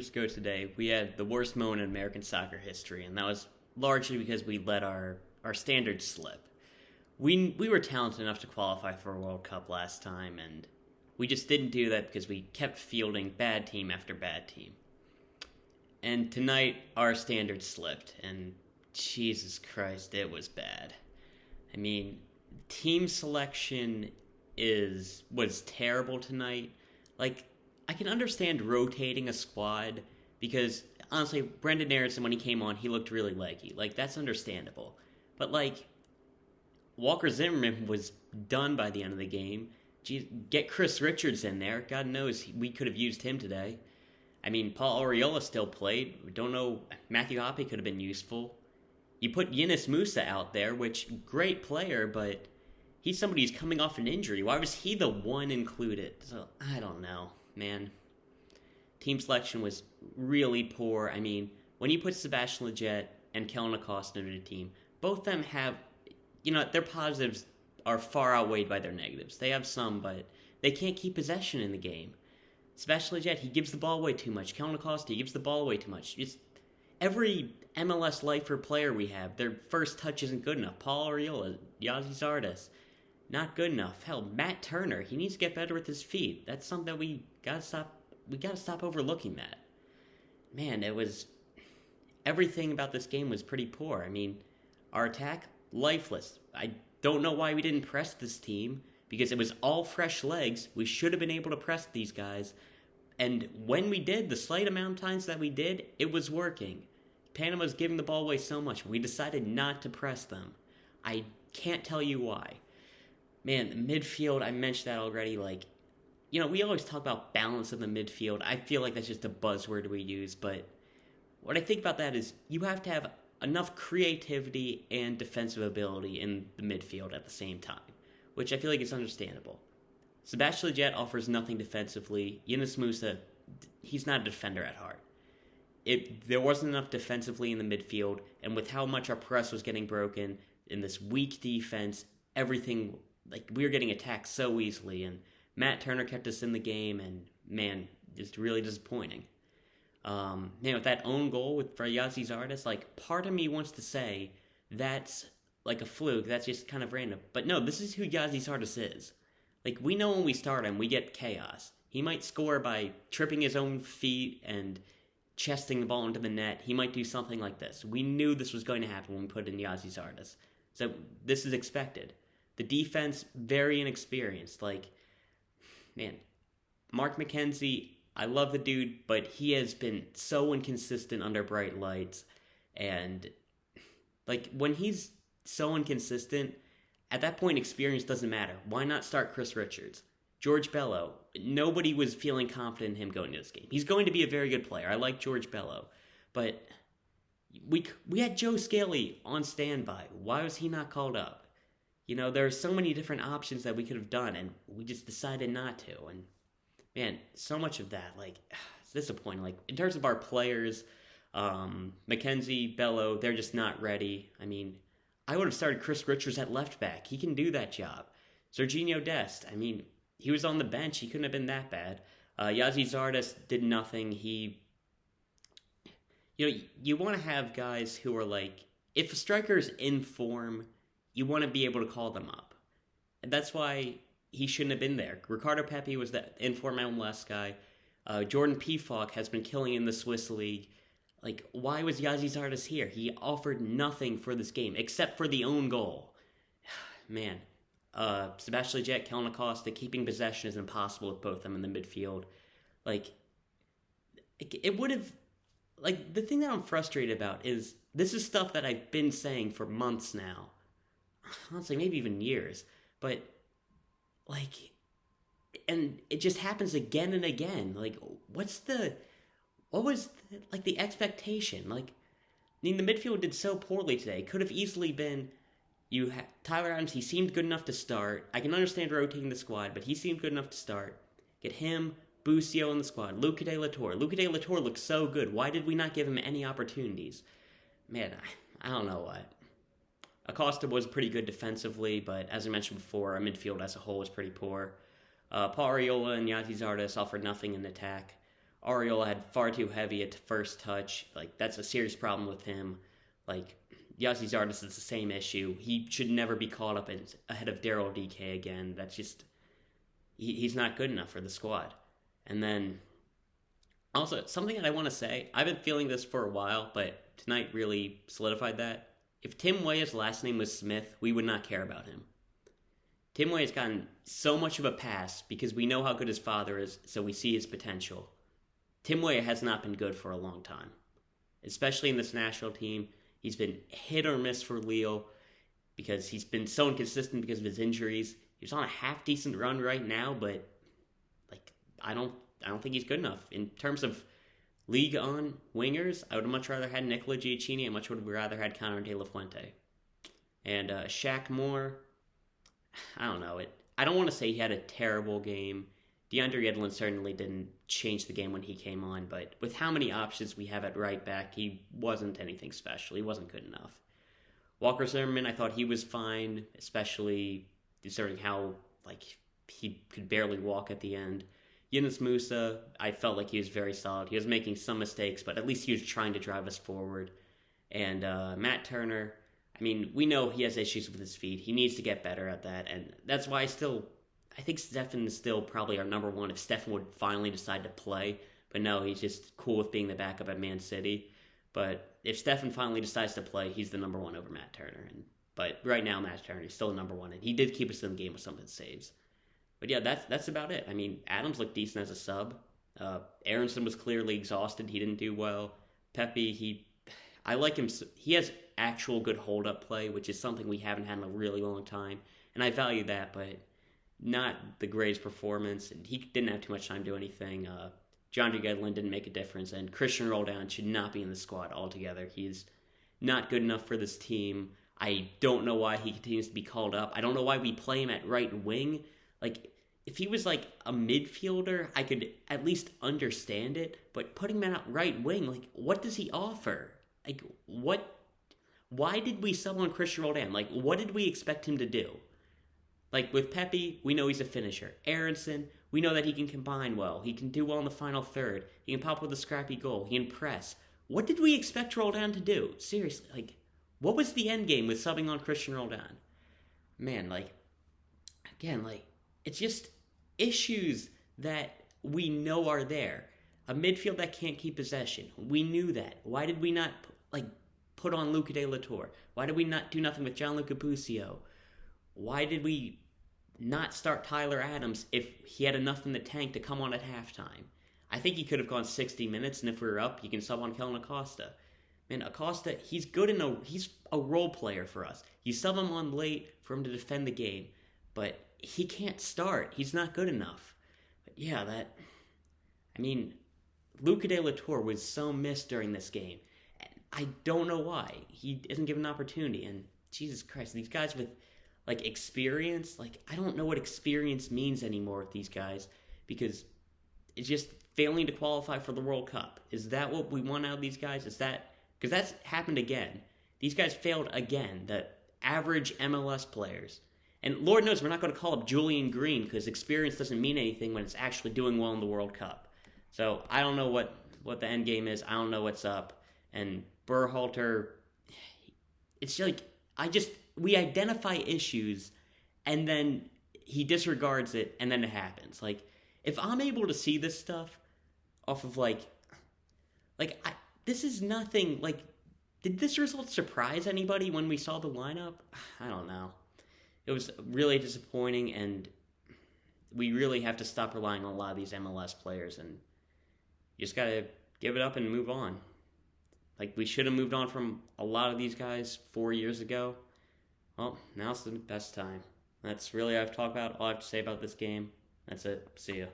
years ago today, we had the worst moment in American soccer history, and that was largely because we let our standards slip. We were talented enough to qualify for a World Cup last time, and we just didn't do that because we kept fielding bad team after bad team. And tonight, our standards slipped, and Jesus Christ, it was bad. I mean, team selection was terrible tonight. Like, I can understand rotating a squad because, honestly, Brenden Aaronson, when he came on, he looked really leggy. Like, that's understandable. But, like, Walker Zimmerman was done by the end of the game. Jeez, get Chris Richards in there. God knows we could have used him today. I mean, Paul Arriola still played. We don't know. Matthew Hoppe could have been useful. You put Yunus Musah out there, which, great player, but he's somebody who's coming off an injury. Why was he the one included? So, I don't know, man. Team selection was really poor. I mean, when you put Sebastian Lletget and Kellyn Acosta into the team, both of them have, their positives are far outweighed by their negatives. They have some, but they can't keep possession in the game. Sebastian Lletget, he gives the ball away too much. Kellyn Acosta, he gives the ball away too much. Just every MLS lifer player we have, their first touch isn't good enough. Paul Arriola, Gyasi Zardes, not good enough. Hell, Matt Turner, he needs to get better with his feet. That's something that we gotta stop overlooking that. Man, everything about this game was pretty poor. I mean, our attack, lifeless. I don't know why we didn't press this team, because it was all fresh legs. We should have been able to press these guys. And when we did, the slight amount of times that we did, it was working. Panama was giving the ball away so much. We decided not to press them. I can't tell you why. Man, the midfield, I mentioned that already. We always talk about balance in the midfield. I feel like that's just a buzzword we use. But what I think about that is you have to have enough creativity and defensive ability in the midfield at the same time, which I feel like is understandable. Sebastian Lletget offers nothing defensively. Yunus Musah, he's not a defender at heart. There wasn't enough defensively in the midfield, and with how much our press was getting broken in this weak defense, everything, we were getting attacked so easily, and Matt Turner kept us in the game, and man, just really disappointing. With that own goal for Gyasi Zardes, part of me wants to say that's like a fluke, that's just kind of random. But no, this is who Gyasi Zardes is. We know when we start him, we get chaos. He might score by tripping his own feet and chesting the ball into the net. He might do something like this. We knew this was going to happen when we put in Gyasi Zardes. So this is expected. The defense, very inexperienced. Mark McKenzie, I love the dude, but he has been so inconsistent under bright lights. And, when he's so inconsistent, at that point, experience doesn't matter. Why not start Chris Richards? George Bello, nobody was feeling confident in him going into this game. He's going to be a very good player. I like George Bello. But we had Joe Scaly on standby. Why was he not called up? There are so many different options that we could have done, and we just decided not to. And, man, so much of that, it's disappointing. In terms of our players, McKenzie, Bello, they're just not ready. I mean, I would have started Chris Richards at left back. He can do that job. Serginho Dest, I mean, he was on the bench. He couldn't have been that bad. Gyasi Zardes did nothing. You want to have guys who are if a striker's in form, you want to be able to call them up. And that's why he shouldn't have been there. Ricardo Pepi was that in-form MLS guy. Jordan Pefok has been killing in the Swiss League. Why was Gyasi Zardes here? He offered nothing for this game, except for the own goal. Man. Sebastian Lletget, Kellyn Acosta, keeping possession is impossible with both of them in the midfield. It would have... the thing that I'm frustrated about is this is stuff that I've been saying for months now. Honestly, maybe even years. But, and it just happens again and again. What was the expectation? The midfield did so poorly today. It could have easily been, Tyler Adams, he seemed good enough to start. I can understand rotating the squad, but he seemed good enough to start. Get him, Busio in the squad, Luca de la Torre. Luca de la Torre looks so good. Why did we not give him any opportunities? Man, I don't know what. Acosta was pretty good defensively, but as I mentioned before, our midfield as a whole was pretty poor. Paul Arriola and Gyasi Zardes offered nothing in attack. Arriola had far too heavy at first touch. Like, that's a serious problem with him. Like, Gyasi Zardes is the same issue. He should never be called up ahead of Daryl DK again. That's just... He's not good enough for the squad. And then... Also, something that I want to say, I've been feeling this for a while, but tonight really solidified that. If Tim Weah's last name was Smith, we would not care about him. Tim Weah has gotten so much of a pass because we know how good his father is, so we see his potential. Tim Weah has not been good for a long time. Especially in this national team. He's been hit or miss for Lille because he's been so inconsistent because of his injuries. He's on a half-decent run right now, but like I don't think he's good enough. In terms of league on wingers, I would have much rather had Nicola Giacchini. I much would have rather had Connor De La Fuente. And Shaq Moore, I don't know. I don't want to say he had a terrible game. DeAndre Yedlin certainly didn't change the game when he came on, but with how many options we have at right back, he wasn't anything special. He wasn't good enough. Walker Zimmerman, I thought he was fine, especially considering how he could barely walk at the end. Yunus Musah, I felt like he was very solid. He was making some mistakes, but at least he was trying to drive us forward. And Matt Turner, I mean, we know he has issues with his feet. He needs to get better at that, and that's why I think Stefan is still probably our number one if Stefan would finally decide to play. But no, he's just cool with being the backup at Man City. But if Stefan finally decides to play, he's the number one over Matt Turner. But right now, Matt Turner is still the number one, and he did keep us in the game with some of his saves. But yeah, that's about it. I mean, Adams looked decent as a sub. Aaronson was clearly exhausted. He didn't do well. Pepi, I like him. He has actual good hold-up play, which is something we haven't had in a really long time. And I value that, but not the greatest performance. And he didn't have too much time to do anything. DeAndre Yedlin didn't make a difference. And Cristan Roldan should not be in the squad altogether. He's not good enough for this team. I don't know why he continues to be called up. I don't know why we play him at right wing. Like, if he was like a midfielder, I could at least understand it. But putting him at right wing, like, what does he offer? Like, what? Why did we sell on Cristan Roldan? Like, what did we expect him to do? Like, with Pepi, we know he's a finisher. Aaronson, we know that he can combine well. He can do well in the final third. He can pop with a scrappy goal. He can press. What did we expect Roldan to do? Seriously, like, what was the end game with subbing on Cristan Roldan? Man, like, again, like, it's just issues that we know are there. A midfield that can't keep possession. We knew that. Why did we not, put on Luca de la Torre? Why did we not do nothing with Gianluca Busio? Why did we not start Tyler Adams if he had enough in the tank to come on at halftime? I think he could have gone 60 minutes, and if we were up, you can sub on Kellyn Acosta. Man, Acosta, he's good he's a role player for us. You sub him on late for him to defend the game, but he can't start. He's not good enough. But yeah, Luca de la Torre was so missed during this game. I don't know why. He isn't given an opportunity, and Jesus Christ, these guys with experience, I don't know what experience means anymore with these guys, because it's just failing to qualify for the World Cup. Is that what we want out of these guys? Because that's happened again. These guys failed again, the average MLS players. And Lord knows we're not going to call up Julian Green, because experience doesn't mean anything when it's actually doing well in the World Cup. So I don't know what the end game is. I don't know what's up. And Berhalter, it's we identify issues, and then he disregards it, and then it happens. If I'm able to see this stuff off of, this is nothing, did this result surprise anybody when we saw the lineup? I don't know. It was really disappointing, and we really have to stop relying on a lot of these MLS players, and you just got to give it up and move on. We should have moved on from a lot of these guys 4 years ago. Well, now's the best time. That's really all I have to say about this game. That's it. See ya.